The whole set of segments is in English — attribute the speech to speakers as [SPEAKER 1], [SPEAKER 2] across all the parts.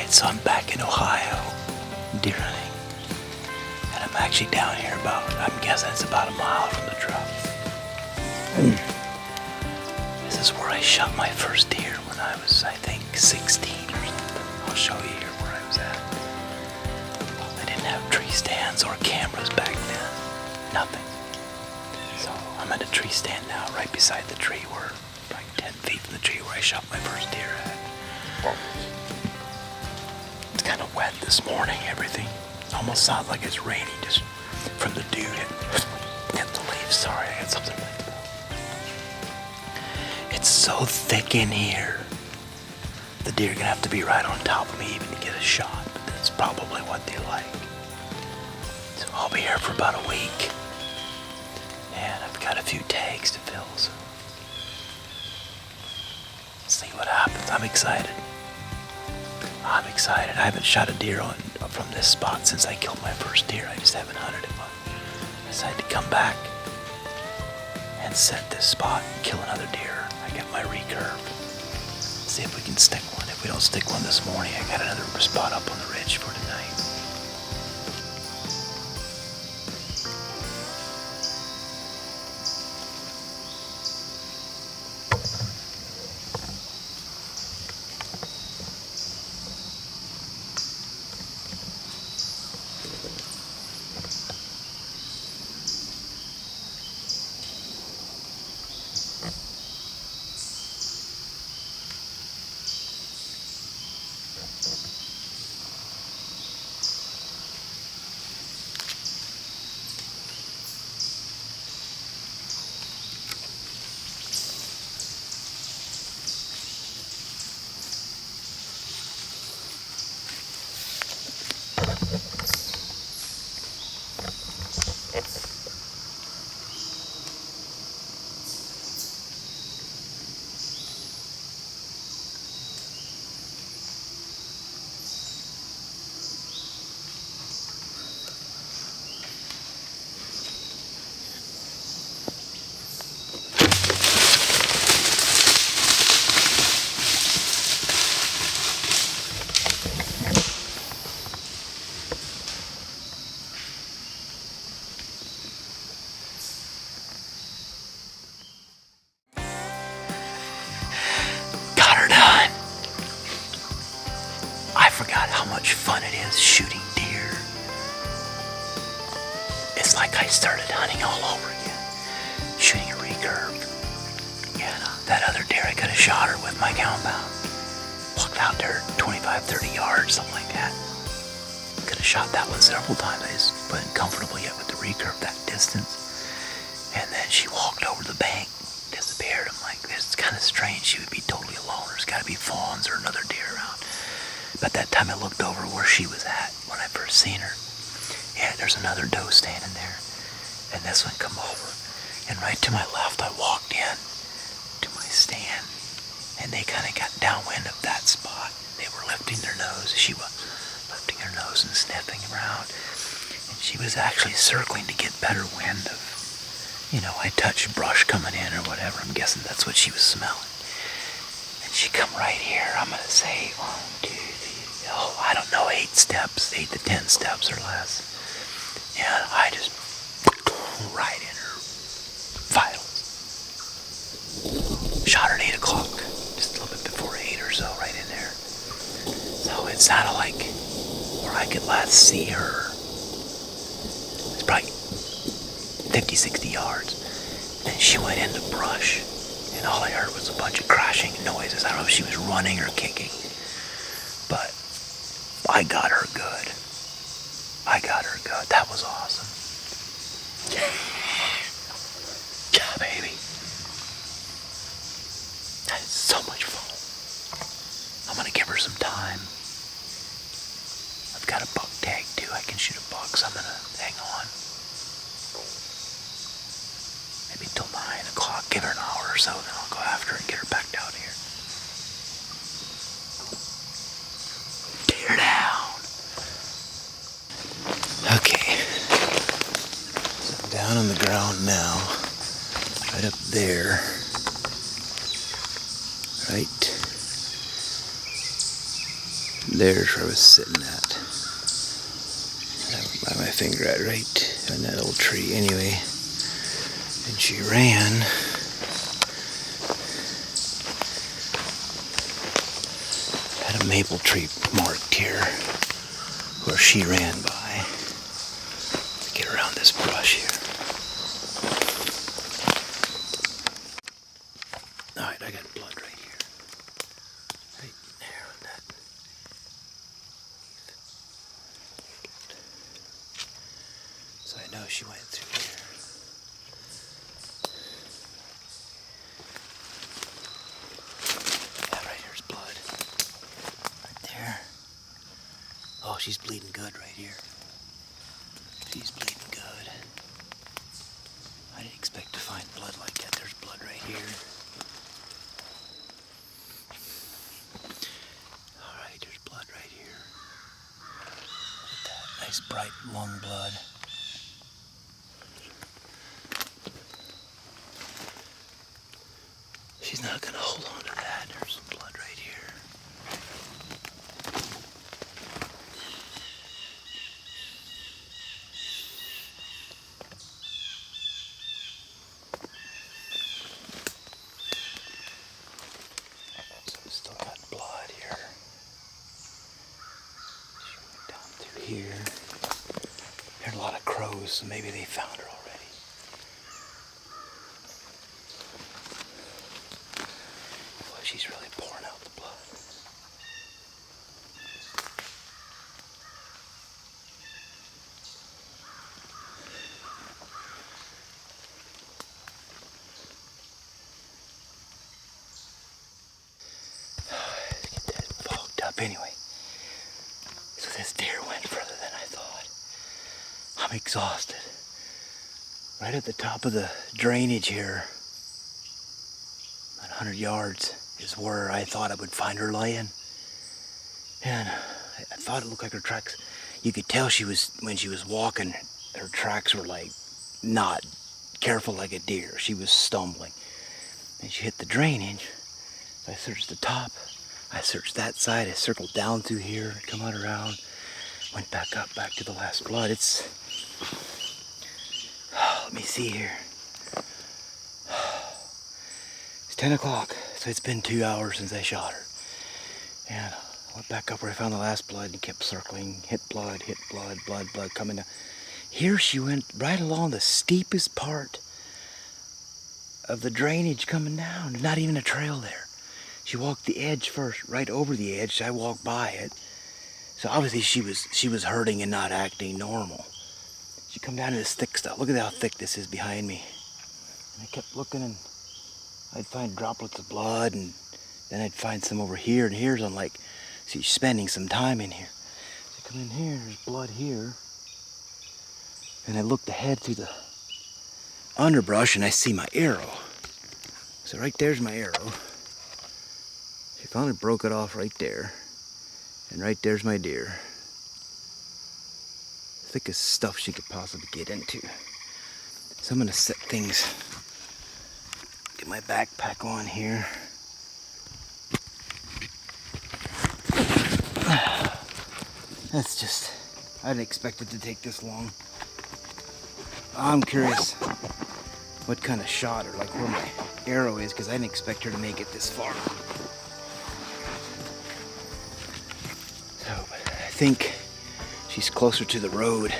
[SPEAKER 1] Alright, so I'm back in Ohio, deer hunting. And I'm actually down here I'm guessing it's about a mile from the truck. This is where I shot my first deer when I was, I think, 16 or something. I'll show you here where I was at. I didn't have tree stands or cameras back then. Nothing. So I'm at a tree stand now, right beside the tree where, like 10 feet from the tree where I shot my first deer at. It's kind of wet this morning, everything. Almost sounds like it's raining just from the dew hit the leaves. Sorry, I got something to think about. It's so thick in here. The deer are gonna have to be right on top of me even to get a shot, but that's probably what they like. So I'll be here for about a week. And I've got a few tags to fill, so let's see what happens. I'm excited. I haven't shot a deer from this spot since I killed my first deer. I just haven't hunted it. But I decided to come back and set this spot and kill another deer. I got my recurve. See if we can stick one. If we don't stick one this morning, I got another spot up on the ridge for tonight. Fun it is shooting deer. It's like I started hunting all over again. Shooting a recurve. And that other deer I could have shot her with my compound. Walked out there 25, 30 yards, something like that. Could have shot that one several times. I just wasn't comfortable yet with the recurve that distance. And then she walked over the bank, disappeared. I'm like, this is kind of strange. She would be totally alone. There's got to be fawns or another deer around. But that time I looked over where she was at when I first seen her. Yeah, there's another doe standing there. And this one come over. And right to my left, I walked in to my stand. And they kind of got downwind of that spot. They were lifting their nose. She was lifting her nose and sniffing around. And she was actually circling to get better wind of, I touched brush coming in or whatever. I'm guessing that's what she was smelling. And she come right here. I'm going to say 1, 2, 3, I don't know, 8 to 10 steps or less. And I just right in her vitals. Shot her at 8 o'clock, just a little bit before 8 or so, right in there. So it sounded like where I could last see her. It's probably 50, 60 yards. Then she went into brush, and all I heard was a bunch of crashing noises. I don't know if she was running or kicking, but I got her good. That was awesome. Yeah, baby. That is so much fun. I'm gonna give her some time. I've got a buck tag too. I can shoot a buck, so I'm gonna hang on. Maybe till 9 o'clock. Give her an hour or so, then I'll go after her and get her back down here. Tear down. Okay. So I'm down on the ground now. Right up there. Right
[SPEAKER 2] There's where I was sitting at. By my finger at right on that old tree anyway. And she ran. Had a maple tree marked here where she ran by. Get around this brush here. Alright, I got blood right here. Right there on that. So I know she went through here. Yeah, right here's blood. Right there. Oh, she's bleeding good right here. She's bleeding good. I didn't expect to find blood like that. There's blood right here. Alright, there's blood right here. Look at that nice bright lung blood. She's not gonna hold on to that. There's some blood right here. So we still got blood here. She went down through here. Heard a lot of crows, so maybe they found her already. Boy, she's really pouring out the blood. Get that fogged up anyway. So this deer went further than I thought. I'm exhausted. Right at the top of the drainage here, about 100 yards, is where I thought I would find her laying. And I thought it looked like her tracks. You could tell when she was walking, her tracks were like not careful like a deer. She was stumbling. And she hit the drainage. So I searched the top. I searched that side. I circled down through here, come out around, went back up, back to the last blood. Let me see here. It's 10 o'clock, so it's been 2 hours since I shot her. And I went back up where I found the last blood and kept circling, hit blood, blood coming down. Here she went right along the steepest part of the drainage coming down. There's not even a trail there. She walked the edge first, right over the edge. So I walked by it. So obviously she was hurting and not acting normal. She come down to this thick stuff. Look at how thick this is behind me. And I kept looking, and I'd find droplets of blood, and then I'd find some over here, and here's I'm like, she's spending some time in here. So I come in here, there's blood here. And I looked ahead through the underbrush, and I see my arrow. So right there's my arrow. She finally broke it off right there. And right there's my deer. Thickest stuff she could possibly get into. So I'm gonna set things, get my backpack on here. That's just, I didn't expect it to take this long. I'm curious what kind of shot or like where my arrow is, because I didn't expect her to make it this far. So I think she's closer to the road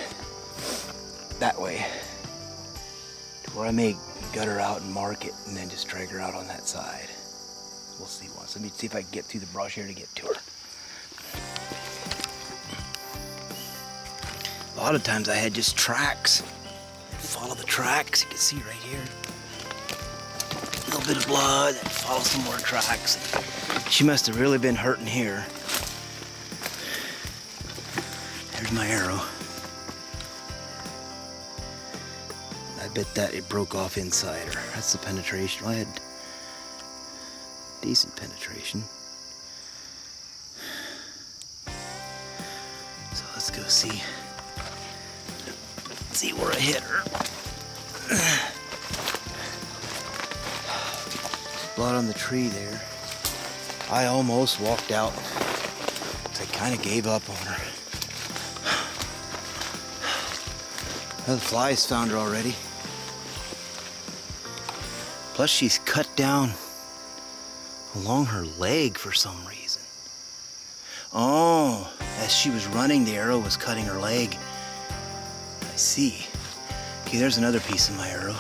[SPEAKER 2] that way, to where I may gut her out and mark it and then just drag her out on that side. We'll see once. Let me see if I can get through the brush here to get to her. A lot of times I had just tracks. Follow the tracks, you can see right here. A little bit of blood, follow some more tracks. She must have really been hurting here. There's my arrow. I bet that it broke off inside her. That's the penetration. Well, I had decent penetration. So let's go see where I hit her. Blood on the tree there. I almost walked out I kind of gave up on her. Well, the flies found her already. Plus she's cut down along her leg for some reason. Oh, as she was running, the arrow was cutting her leg. I see. Okay, there's another piece of my arrow.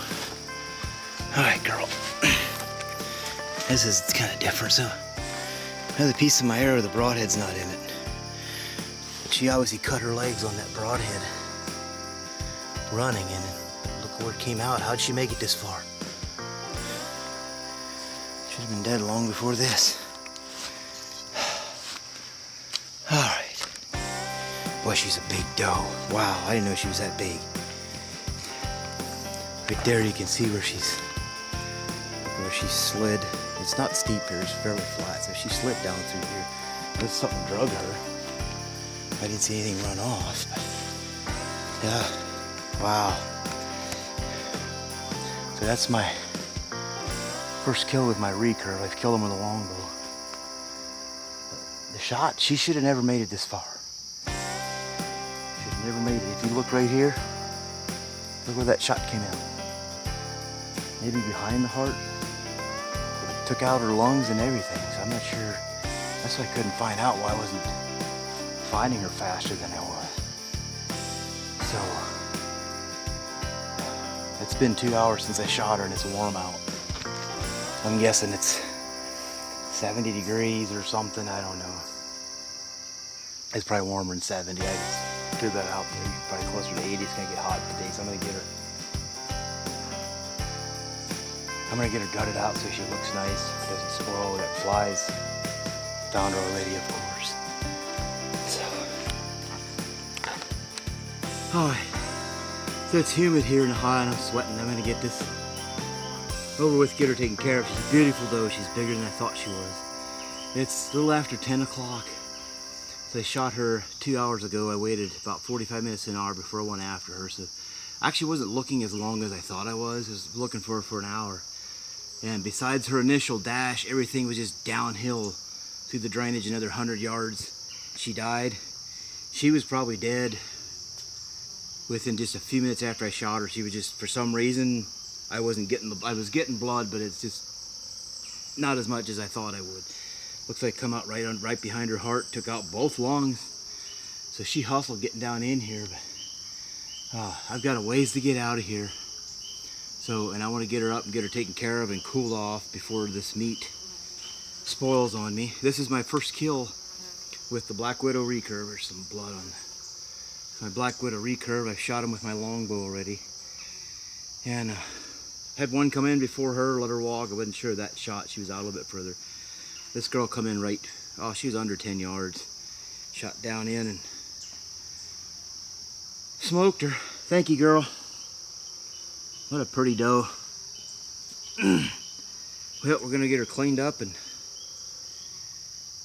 [SPEAKER 2] All right, girl. This is kind of different. So, another piece of my arrow, the broadhead's not in it. But she obviously cut her legs on that broadhead running, and look where it came out. How'd she make it this far? Should have been dead long before this. All right. Boy, she's a big doe. Wow, I didn't know she was that big. Right there you can see where she slid. It's not steep here, it's fairly flat, so she slid down through here. Unless something drug her. I didn't see anything run off, but yeah, wow. So that's my first kill with my recurve. I've killed him with a longbow. The shot, she should have never made it this far. Should have never made it. If you look right here, look where that shot came out. Maybe behind the heart. It took out her lungs and everything, so I'm not sure. That's why I couldn't find out why I wasn't finding her faster than I was. So, it's been 2 hours since I shot her and it's warm out. I'm guessing it's 70 degrees or something, I don't know. It's probably warmer than 70, I just threw that out there. Probably closer to 80, it's gonna get hot today, so I'm gonna get her gutted out so she looks nice, doesn't spoil, that flies. Found her already, of course. So, alright. So it's humid here and hot and I'm sweating. I'm gonna get this over with, get her taken care of. She's beautiful though, she's bigger than I thought she was. It's a little after 10 o'clock. So I shot her 2 hours ago. I waited about 45 minutes to an hour before I went after her. So I actually wasn't looking as long as I thought I was. I was looking for her for an hour. And besides her initial dash, everything was just downhill through the drainage another 100 yards. She died. She was probably dead within just a few minutes after I shot her. She was just, for some reason, I was getting blood, but it's just not as much as I thought I would. Looks like come out right behind her heart, took out both lungs. So she hustled getting down in here, but I've got a ways to get out of here. So, and I want to get her up and get her taken care of and cooled off before this meat spoils on me. This is my first kill with the Black Widow recurve. There's some blood on my Black Widow recurve. I've shot him with my longbow already. And had one come in before her, let her walk. I wasn't sure that shot. She was out a little bit further. This girl come in right, oh, she was under 10 yards. Shot down in and smoked her. Thank you, girl. What a pretty doe. Well, we're gonna get her cleaned up and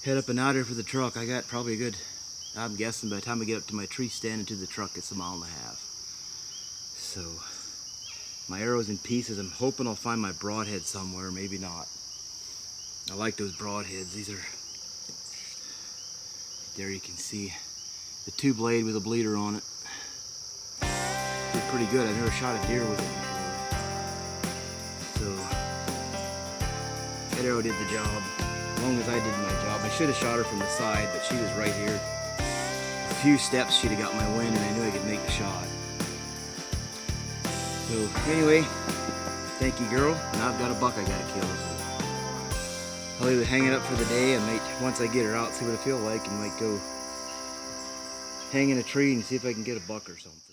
[SPEAKER 2] head up and out here for the truck. I got probably a good, I'm guessing by the time I get up to my tree stand and to the truck, it's 1.5 miles. So, my arrow's in pieces. I'm hoping I'll find my broadhead somewhere, maybe not. I like those broadheads. These are, there you can see the 2-blade with a bleeder on it. Did pretty good. I've never shot a deer with it before. So, that arrow did the job. As long as I did my job. I should have shot her from the side, but she was right here. A few steps she'd have got my wind and I knew I could make the shot. So anyway, thank you, girl. And I've got a buck I gotta kill. So I'll either hang it up for the day. I might, once I get her out, see what I feel like, and might go hang in a tree and see if I can get a buck or something.